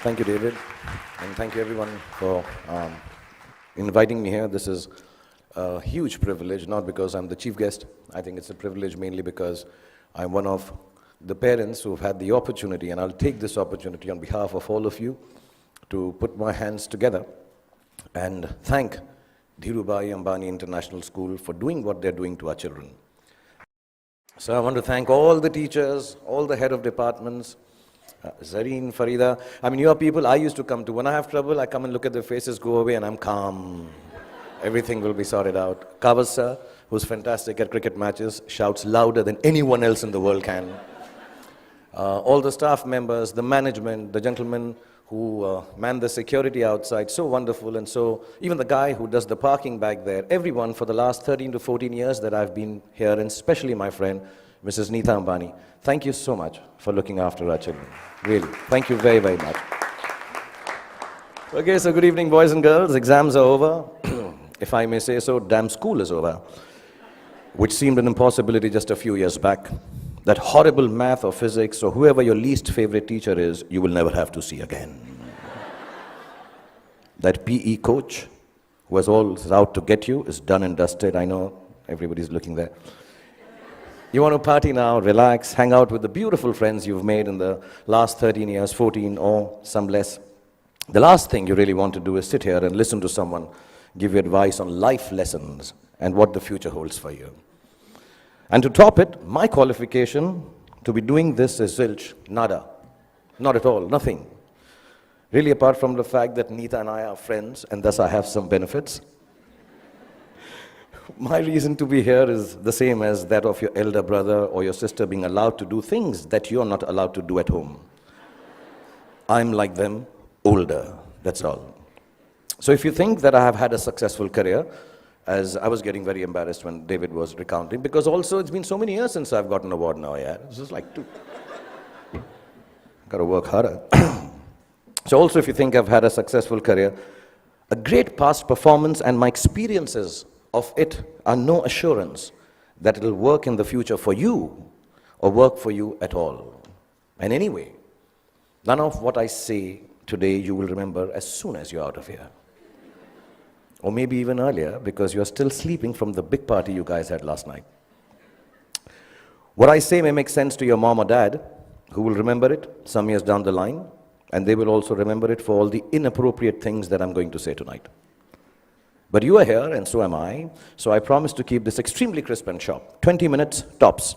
Thank you, David, and thank you everyone for inviting me here. This is a huge privilege, not because I'm the chief guest. I think it's a privilege mainly because I'm one of the parents who've had the opportunity, and I'll take this opportunity on behalf of all of you to put my hands together and thank Dhirubhai Ambani International School for doing what they're doing to our children. So I want to thank all the teachers, all the head of departments, Zareen, Farida. I mean, you are people I used to come to. When I have trouble, I come and look at their faces, go away, and I'm calm. Everything will be sorted out. Kavas sir, who's fantastic at cricket matches, shouts louder than anyone else in the world can. All the staff members, the management, the gentlemen who man the security outside, so wonderful. And so even the guy who does the parking back there, everyone for the last 13 to 14 years that I've been here, and especially my friend, Mrs. Neeta Ambani, thank you so much for looking after our children. Really, thank you very, very much. Okay, so good evening, boys and girls. Exams are over. If I may say so, damn school is over, which seemed an impossibility just a few years back. That horrible math or physics or whoever your least favorite teacher is, you will never have to see again. That PE coach who was always out to get you is done and dusted. I know everybody's looking there. You want to party now, relax, hang out with the beautiful friends you've made in the last 13 years, 14 or some less. The last thing you really want to do is sit here and listen to someone give you advice on life lessons and what the future holds for you. And to top it, my qualification to be doing this is zilch, nada. Not at all, nothing. Really, apart from the fact that Neeta and I are friends, and thus I have some benefits. My reason to be here is the same as that of your elder brother or your sister being allowed to do things that you're not allowed to do at home. I'm like them, older, that's all. So if you think that I have had a successful career, as I was getting very embarrassed when David was recounting, because also it's been so many years since I've got an award now, yeah. This is like got to work harder. So also if you think I've had a successful career, a great past performance and my experiences of it are no assurance that it'll work in the future for you or work for you at all. And anyway, none of what I say today you will remember as soon as you're out of here. Or maybe even earlier, because you're still sleeping from the big party you guys had last night. What I say may make sense to your mom or dad, who will remember it some years down the line, and they will also remember it for all the inappropriate things that I'm going to say tonight. But you are here, and so am I, so I promise to keep this extremely crisp and sharp. 20 minutes, tops.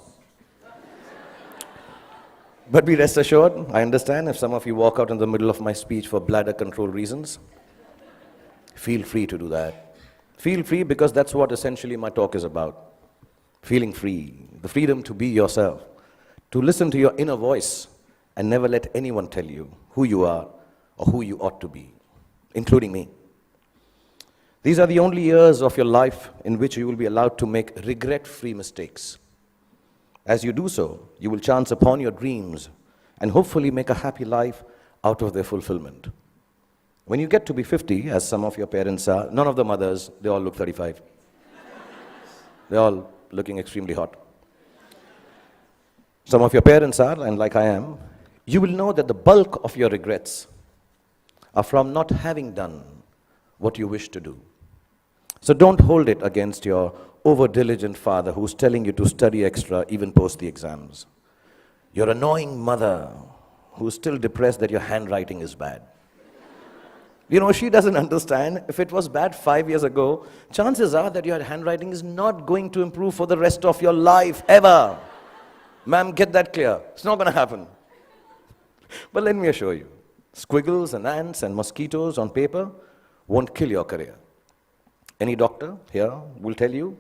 But be rest assured, I understand if some of you walk out in the middle of my speech for bladder control reasons. Feel free to do that. Feel free, because that's what essentially my talk is about. Feeling free, the freedom to be yourself, to listen to your inner voice and never let anyone tell you who you are or who you ought to be, including me. These are the only years of your life in which you will be allowed to make regret-free mistakes. As you do so, you will chance upon your dreams and hopefully make a happy life out of their fulfillment. When you get to be 50, as some of your parents are, none of the mothers, they all look 35. They're all looking extremely hot. Some of your parents are, and like I am, you will know that the bulk of your regrets are from not having done what you wish to do. So don't hold it against your over-diligent father who's telling you to study extra even post the exams. Your annoying mother who's still depressed that your handwriting is bad. You know, she doesn't understand. If it was bad 5 years ago, chances are that your handwriting is not going to improve for the rest of your life, ever. Ma'am, get that clear. It's not going to happen. But let me assure you, squiggles and ants and mosquitoes on paper won't kill your career. Any doctor here will tell you,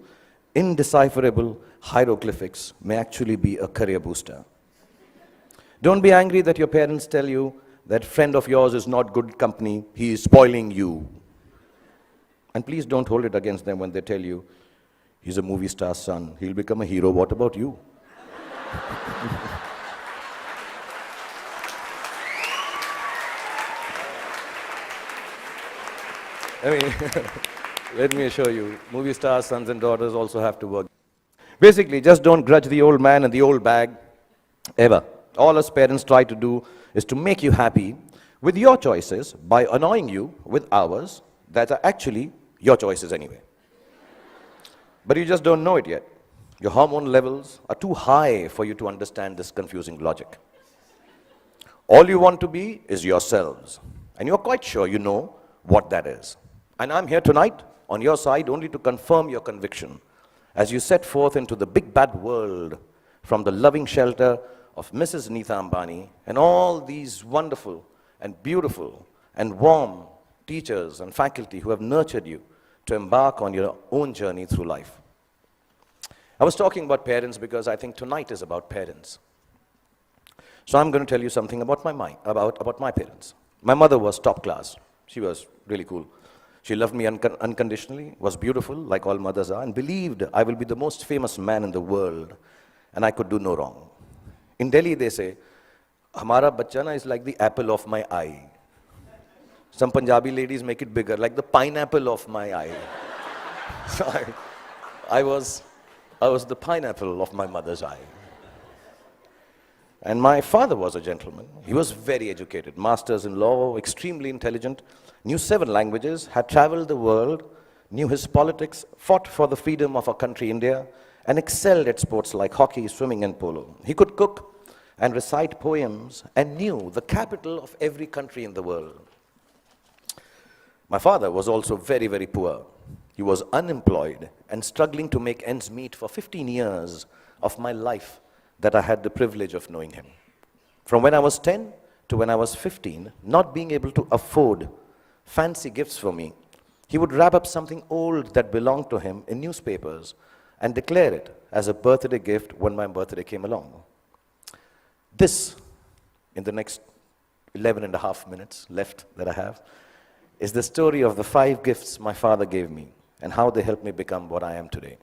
indecipherable hieroglyphics may actually be a career booster. Don't be angry that your parents tell you that friend of yours is not good company, he is spoiling you. And please don't hold it against them when they tell you, he's a movie star's son, he'll become a hero, what about you? I mean, let me assure you, movie stars, sons and daughters also have to work. Basically, just don't grudge the old man and the old bag, ever. All us parents try to do is to make you happy with your choices by annoying you with hours that are actually your choices anyway. But you just don't know it yet. Your hormone levels are too high for you to understand this confusing logic. All you want to be is yourselves, and you're quite sure you know what that is. And I'm here tonight on your side only to confirm your conviction as you set forth into the big bad world from the loving shelter of Mrs. Neeta Ambani and all these wonderful and beautiful and warm teachers and faculty who have nurtured you to embark on your own journey through life. I was talking about parents because I think tonight is about parents. So I'm going to tell you something about my parents. My mother was top class. She was really cool. She loved me unconditionally, was beautiful, like all mothers are, and believed I will be the most famous man in the world, and I could do no wrong. In Delhi, they say, "Hamara bachcha na is like the apple of my eye." Some Punjabi ladies make it bigger, like the pineapple of my eye. So I was the pineapple of my mother's eye. And my father was a gentleman. He was very educated, masters in law, extremely intelligent, knew 7 languages, had traveled the world, knew his politics, fought for the freedom of our country, India, and excelled at sports like hockey, swimming, and polo. He could cook and recite poems and knew the capital of every country in the world. My father was also very, very poor. He was unemployed and struggling to make ends meet for 15 years of my life that I had the privilege of knowing him. From when I was 10 to when I was 15, not being able to afford fancy gifts for me, he would wrap up something old that belonged to him in newspapers and declare it as a birthday gift when my birthday came along. This, in the next 11 and a half minutes left that I have, is the story of the 5 gifts my father gave me and how they helped me become what I am today.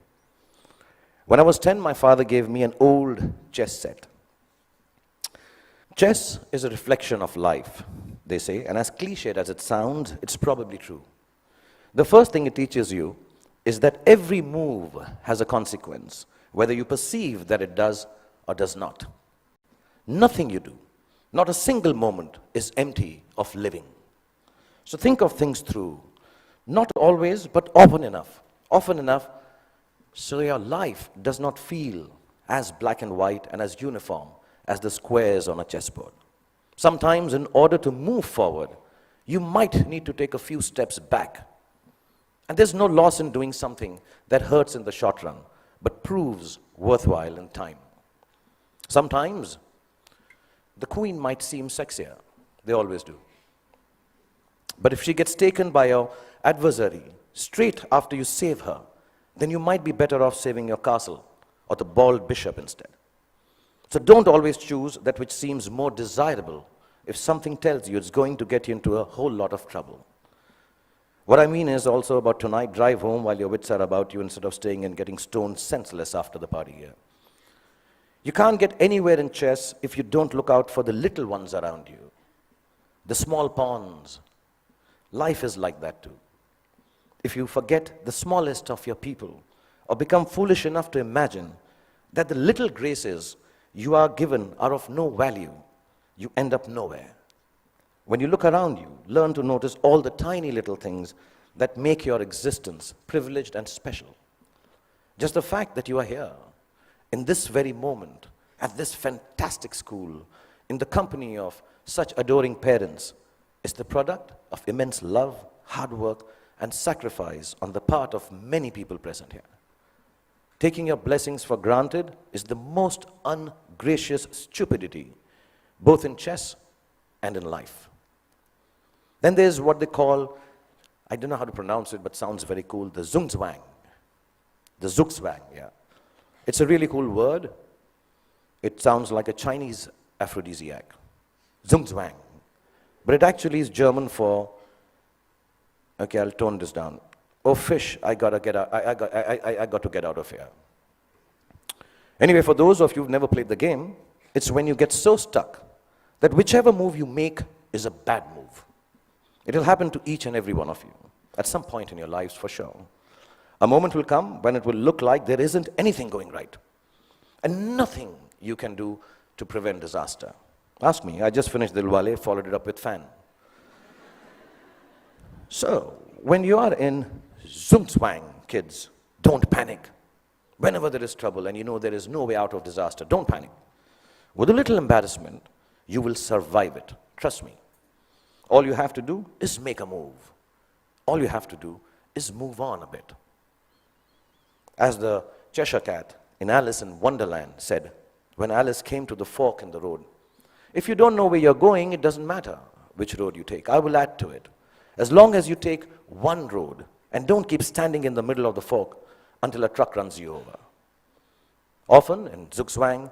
When I was 10, my father gave me an old chess set. Chess is a reflection of life, they say, and as cliched as it sounds, it's probably true. The first thing it teaches you is that every move has a consequence, whether you perceive that it does or does not. Nothing you do, not a single moment, is empty of living. So think of things through, not always, but often enough so your life does not feel as black and white and as uniform as the squares on a chessboard. Sometimes, in order to move forward, you might need to take a few steps back. And there's no loss in doing something that hurts in the short run, but proves worthwhile in time. Sometimes, the queen might seem sexier. They always do. But if she gets taken by your adversary straight after you save her, then you might be better off saving your castle or the bald bishop instead. So don't always choose that which seems more desirable if something tells you it's going to get you into a whole lot of trouble. What I mean is also about tonight, drive home while your wits are about you instead of staying and getting stoned senseless after the party here. You can't get anywhere in chess if you don't look out for the little ones around you, the small pawns. Life is like that too. If you forget the smallest of your people or become foolish enough to imagine that the little graces you are given are of no value, you end up nowhere. When you look around you, learn to notice all the tiny little things that make your existence privileged and special. Just the fact that you are here, in this very moment, at this fantastic school, in the company of such adoring parents, is the product of immense love, hard work, and sacrifice on the part of many people present here. Taking your blessings for granted is the most ungracious stupidity, both in chess and in life. Then there's what they call, I don't know how to pronounce it, but sounds very cool, the zugzwang. The zugzwang, yeah. It's a really cool word. It sounds like a Chinese aphrodisiac. Zugzwang. But it actually is German for, okay, I'll tone this down. Oh, fish, I got to get out of here. Anyway, for those of you who've never played the game, it's when you get so stuck that whichever move you make is a bad move. It'll happen to each and every one of you at some point in your lives for sure. A moment will come when it will look like there isn't anything going right and nothing you can do to prevent disaster. Ask me, I just finished Dilwale, followed it up with Fan. So, when you are in Zumzwang, kids, don't panic. Whenever there is trouble and you know there is no way out of disaster, don't panic. With a little embarrassment, you will survive it. Trust me. All you have to do is make a move. All you have to do is move on a bit. As the Cheshire Cat in Alice in Wonderland said, when Alice came to the fork in the road, if you don't know where you're going, it doesn't matter which road you take. I will add to it. As long as you take one road and don't keep standing in the middle of the fork until a truck runs you over. Often in Zugzwang,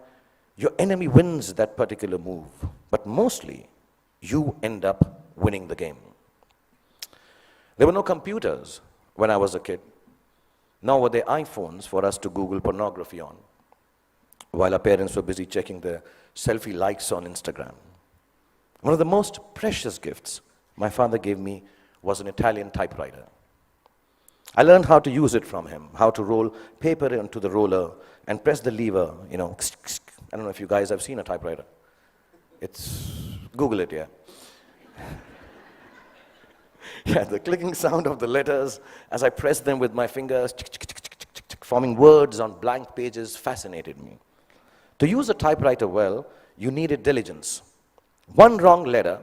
your enemy wins that particular move, but mostly you end up winning the game. There were no computers when I was a kid, nor were there iPhones for us to Google pornography on, while our parents were busy checking their selfie likes on Instagram. One of the most precious gifts my father gave me was an Italian typewriter. I learned how to use it from him, how to roll paper into the roller and press the lever, I don't know if you guys have seen a typewriter. Google it, yeah. Yeah, the clicking sound of the letters as I pressed them with my fingers, forming words on blank pages, fascinated me. To use a typewriter well, you needed diligence. One wrong letter,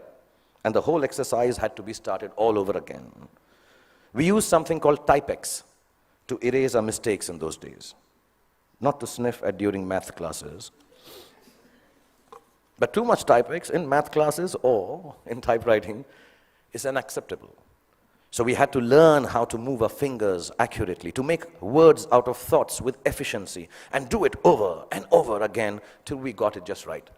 and the whole exercise had to be started all over again. We used something called Typex to erase our mistakes in those days, not to sniff at during math classes. But too much Typex in math classes or in typewriting is unacceptable. So we had to learn how to move our fingers accurately, to make words out of thoughts with efficiency, and do it over and over again till we got it just right.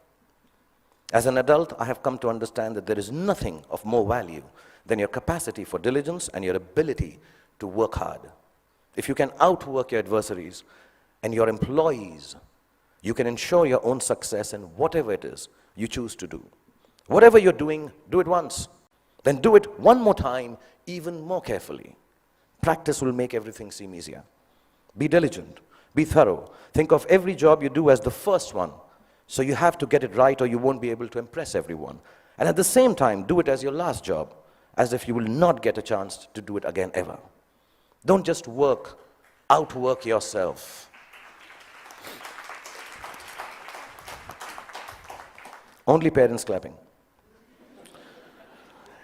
As an adult, I have come to understand that there is nothing of more value than your capacity for diligence and your ability to work hard. If you can outwork your adversaries and your employees, you can ensure your own success in whatever it is you choose to do. Whatever you're doing, do it once. Then do it one more time, even more carefully. Practice will make everything seem easier. Be diligent. Be thorough. Think of every job you do as the first one. So you have to get it right or you won't be able to impress everyone. And at the same time, do it as your last job, as if you will not get a chance to do it again ever. Don't just outwork yourself. Only parents clapping.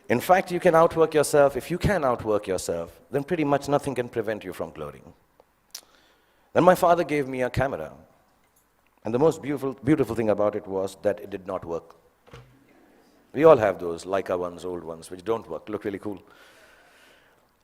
In fact, you can outwork yourself. If you can outwork yourself, then pretty much nothing can prevent you from glorying. Then my father gave me a camera. And the most beautiful thing about it was that it did not work. We all have those Leica ones, old ones, which don't work, look really cool.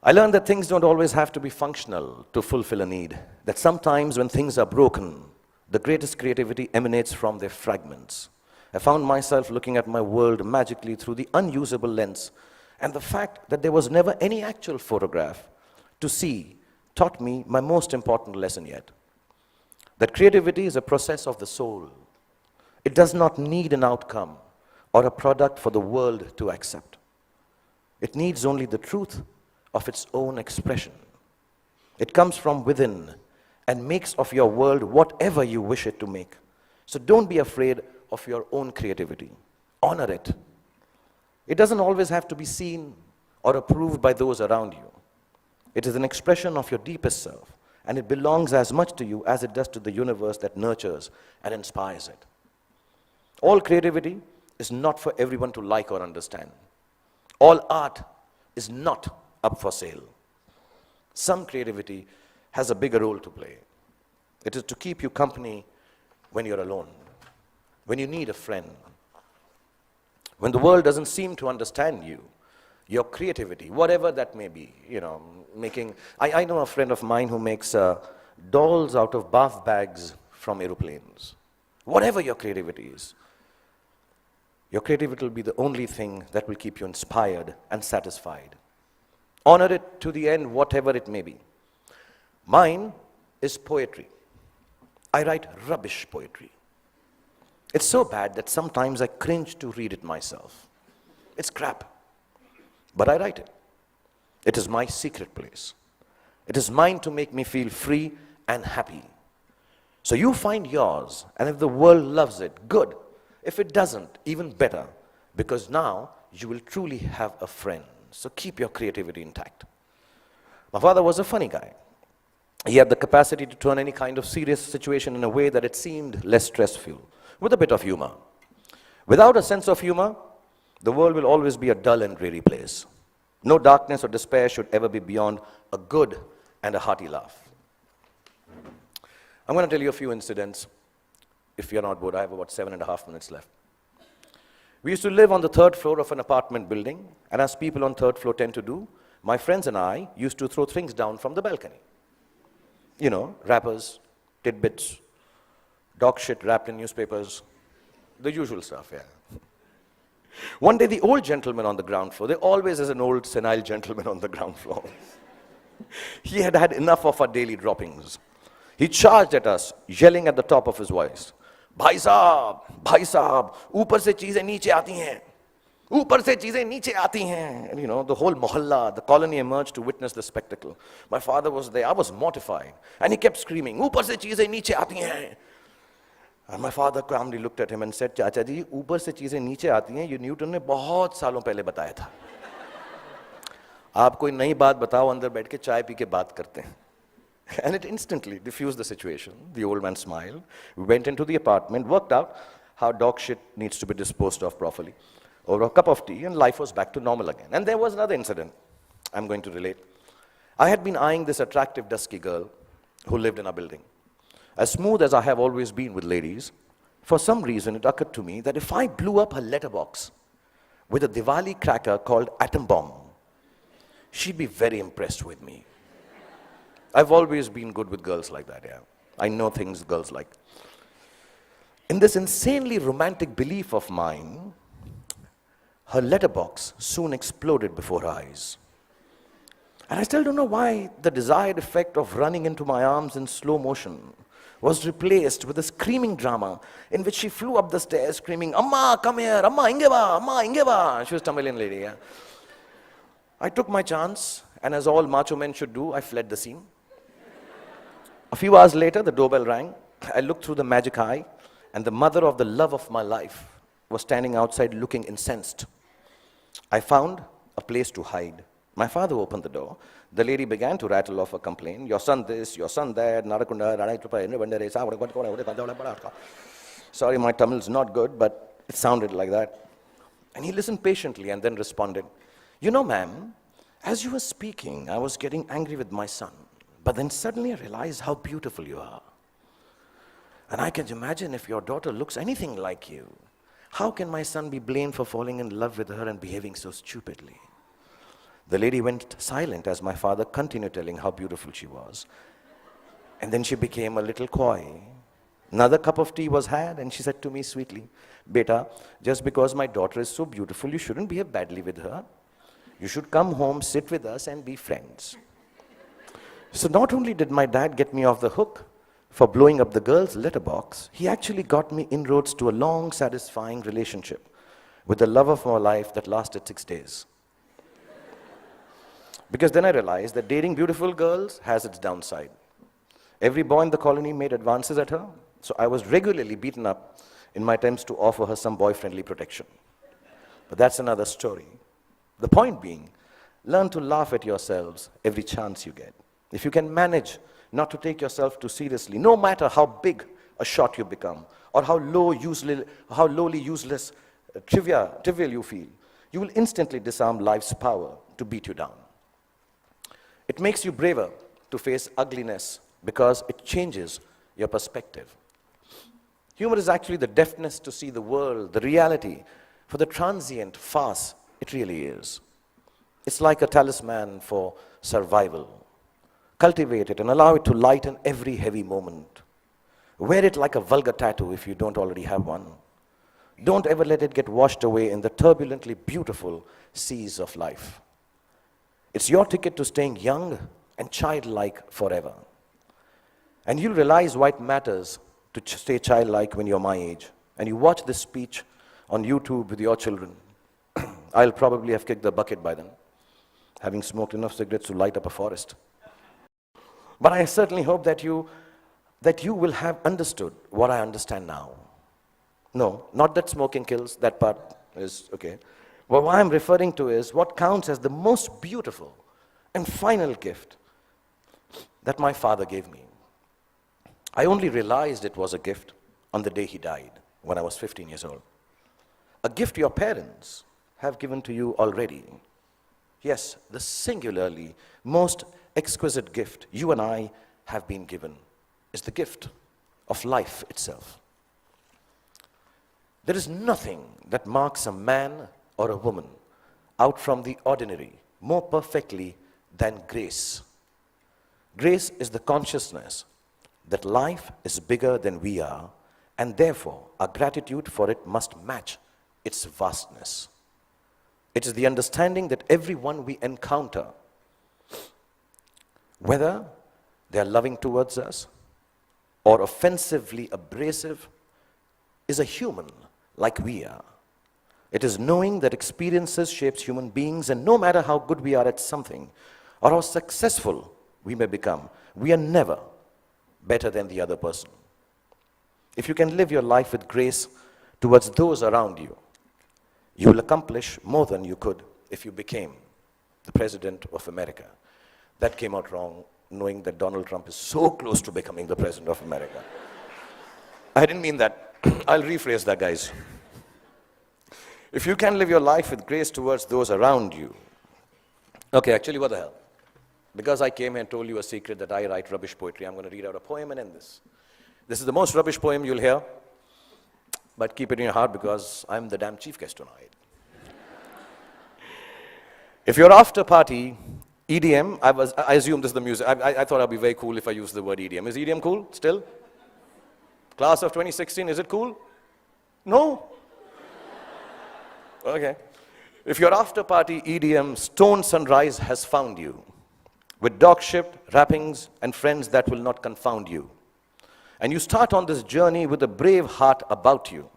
I learned that things don't always have to be functional to fulfill a need. That sometimes when things are broken, the greatest creativity emanates from their fragments. I found myself looking at my world magically through the unusable lens, and the fact that there was never any actual photograph to see taught me my most important lesson yet. That creativity is a process of the soul. It does not need an outcome or a product for the world to accept. It needs only the truth of its own expression. It comes from within and makes of your world whatever you wish it to make. So don't be afraid of your own creativity. Honor it. It doesn't always have to be seen or approved by those around you. It is an expression of your deepest self, and it belongs as much to you as it does to the universe that nurtures and inspires it. All creativity is not for everyone to like or understand. All art is not up for sale. Some creativity has a bigger role to play. It is to keep you company when you're alone, when you need a friend, when the world doesn't seem to understand you. Your creativity, whatever that may be, I know a friend of mine who makes dolls out of bath bags from aeroplanes. Whatever your creativity is, your creativity will be the only thing that will keep you inspired and satisfied. Honor it to the end, whatever it may be. Mine is poetry. I write rubbish poetry. It's so bad that sometimes I cringe to read it myself. It's crap. But I write it. It is my secret place. It is mine to make me feel free and happy. So you find yours, and if the world loves it, good. If it doesn't, even better, because now you will truly have a friend. So keep your creativity intact. My father was a funny guy. He had the capacity to turn any kind of serious situation in a way that it seemed less stressful, with a bit of humor. Without a sense of humor, the world will always be a dull and dreary place. No darkness or despair should ever be beyond a good and a hearty laugh. I'm going to tell you a few incidents. If you're not bored, I have about 7.5 minutes left. We used to live on the 3rd floor of an apartment building, and as people on 3rd floor tend to do, my friends and I used to throw things down from the balcony. You know, wrappers, tidbits, dog shit wrapped in newspapers, the usual stuff, yeah. One day, the old gentleman on the ground floor, there always is an old senile gentleman on the ground floor. He had had enough of our daily droppings. He charged at us, yelling at the top of his voice, भाई साहब, ऊपर से चीजें नीचे आती हैं, ऊपर से चीजें नीचे आती हैं. And you know, the whole mohalla, the colony emerged to witness the spectacle. My father was there, I was mortified. And he kept screaming, ऊपर से चीजें नीचे आती हैं. And my father calmly looked at him and said, चाचा जी, ऊपर से चीजें नीचे आती हैं, ये न्यूटन ने बहुत सालों पहले बताया था. आप कोई नई बात बताओ, अंदर बैठ के चाय पी के बात करते हैं. And it instantly diffused the situation. The old man smiled. We went into the apartment, worked out how dog shit needs to be disposed of properly. Over a cup of tea, and life was back to normal again. And there was another incident I'm going to relate. I had been eyeing this attractive, dusky girl who lived in our building. As smooth as I have always been with ladies, for some reason it occurred to me that if I blew up her letterbox with a Diwali cracker called Atom Bomb, she'd be very impressed with me. I've always been good with girls like that, yeah. I know things girls like. In this insanely romantic belief of mine, her letterbox soon exploded before her eyes. And I still don't know why the desired effect of running into my arms in slow motion was replaced with a screaming drama in which she flew up the stairs screaming, Amma, come here, Amma, ingeva, Amma, ingeva. She was a Tamilian lady, yeah. I took my chance, and as all macho men should do, I fled the scene. A few hours later, the doorbell rang. I looked through the magic eye, and the mother of the love of my life was standing outside looking incensed. I found a place to hide. My father opened the door. The lady began to rattle off a complaint. Your son this, your son that, sorry, my Tamil is not good, but it sounded like that. And he listened patiently and then responded, you know, ma'am, as you were speaking, I was getting angry with my son. But then suddenly I realized how beautiful you are. And I can imagine if your daughter looks anything like you, how can my son be blamed for falling in love with her and behaving so stupidly? The lady went silent as my father continued telling how beautiful she was. And then she became a little coy. Another cup of tea was had, and she said to me sweetly, Beta, just because my daughter is so beautiful, you shouldn't behave badly with her. You should come home, sit with us, and be friends. So not only did my dad get me off the hook for blowing up the girl's letterbox, he actually got me inroads to a long, satisfying relationship with the love of my life that lasted 6 days. Because then I realized that dating beautiful girls has its downside. Every boy in the colony made advances at her, so I was regularly beaten up in my attempts to offer her some boy-friendly protection. But that's another story. The point being, learn to laugh at yourselves every chance you get. If you can manage not to take yourself too seriously, no matter how big a shot you become, or how lowly, useless, trivial you feel, you will instantly disarm life's power to beat you down. It makes you braver to face ugliness because it changes your perspective. Humor is actually the deafness to see the world, the reality, for the transient farce it really is. It's like a talisman for survival. Cultivate it and allow it to lighten every heavy moment. Wear it like a vulgar tattoo if you don't already have one. Don't ever let it get washed away in the turbulently beautiful seas of life. It's your ticket to staying young and childlike forever. And you'll realize why it matters to stay childlike when you're my age. And you watch this speech on YouTube with your children. I'll probably have kicked the bucket by then, having smoked enough cigarettes to light up a forest. But I certainly hope that you will have understood what I understand now. No, not that smoking kills, that part is okay. Well, what I'm referring to is what counts as the most beautiful and final gift that my father gave me. I only realized it was a gift on the day he died, when I was 15 years old. A gift your parents have given to you already. Yes, the singularly most exquisite gift you and I have been given is the gift of life itself. There is nothing that marks a man or a woman out from the ordinary more perfectly than grace. Grace is the consciousness that life is bigger than we are, and therefore our gratitude for it must match its vastness. It is the understanding that everyone we encounter, whether they are loving towards us or offensively abrasive, is a human like we are. It is knowing that experiences shapes human beings, and no matter how good we are at something or how successful we may become, we are never better than the other person. If you can live your life with grace towards those around you, you will accomplish more than you could if you became the President of America. That came out wrong, knowing that Donald Trump is so close to becoming the President of America. I didn't mean that. I'll rephrase that, guys. If you can live your life with grace towards those around you. Okay, actually, what the hell? Because I came here and told you a secret that I write rubbish poetry, I'm going to read out a poem and end this. This is the most rubbish poem you'll hear, but keep it in your heart because I'm the damn chief guest tonight. If your after party, EDM, I assume this is the music. I thought I'd be very cool if I used the word EDM. Is EDM cool still? Class of 2016, is it cool? No? Okay. If your after party EDM stone sunrise has found you, with dog-shipped wrappings and friends that will not confound you, and you start on this journey with a brave heart about you,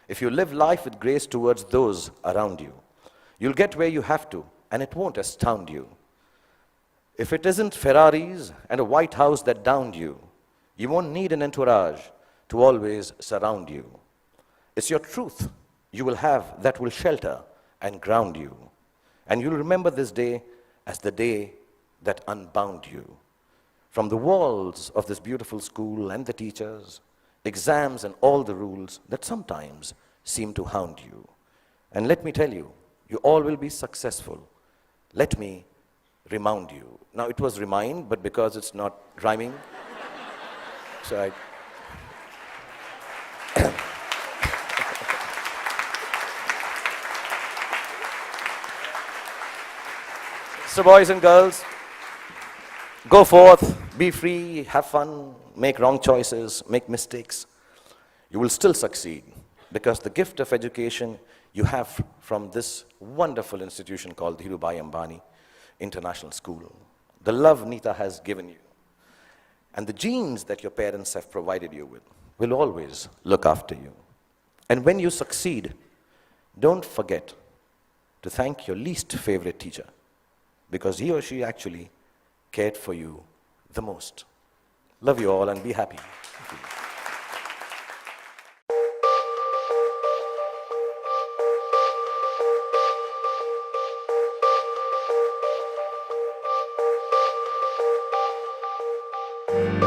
if you live life with grace towards those around you, you'll get where you have to, and it won't astound you. If it isn't Ferraris and a White House that downed you, you won't need an entourage to always surround you. It's your truth you will have that will shelter and ground you. And you'll remember this day as the day that unbound you. From the walls of this beautiful school and the teachers, exams and all the rules that sometimes seem to hound you. And let me tell you, you all will be successful. Let me remind you. Now it was remind, but because it's not rhyming, so I... So boys and girls, go forth, be free, have fun, make wrong choices, make mistakes. You will still succeed because the gift of education you have from this wonderful institution called Dhirubhai Ambani International School, the love Nita has given you, and the genes that your parents have provided you with will always look after you. And when you succeed, don't forget to thank your least favorite teacher, because he or she actually cared for you the most. Love you all and be happy. Thank you.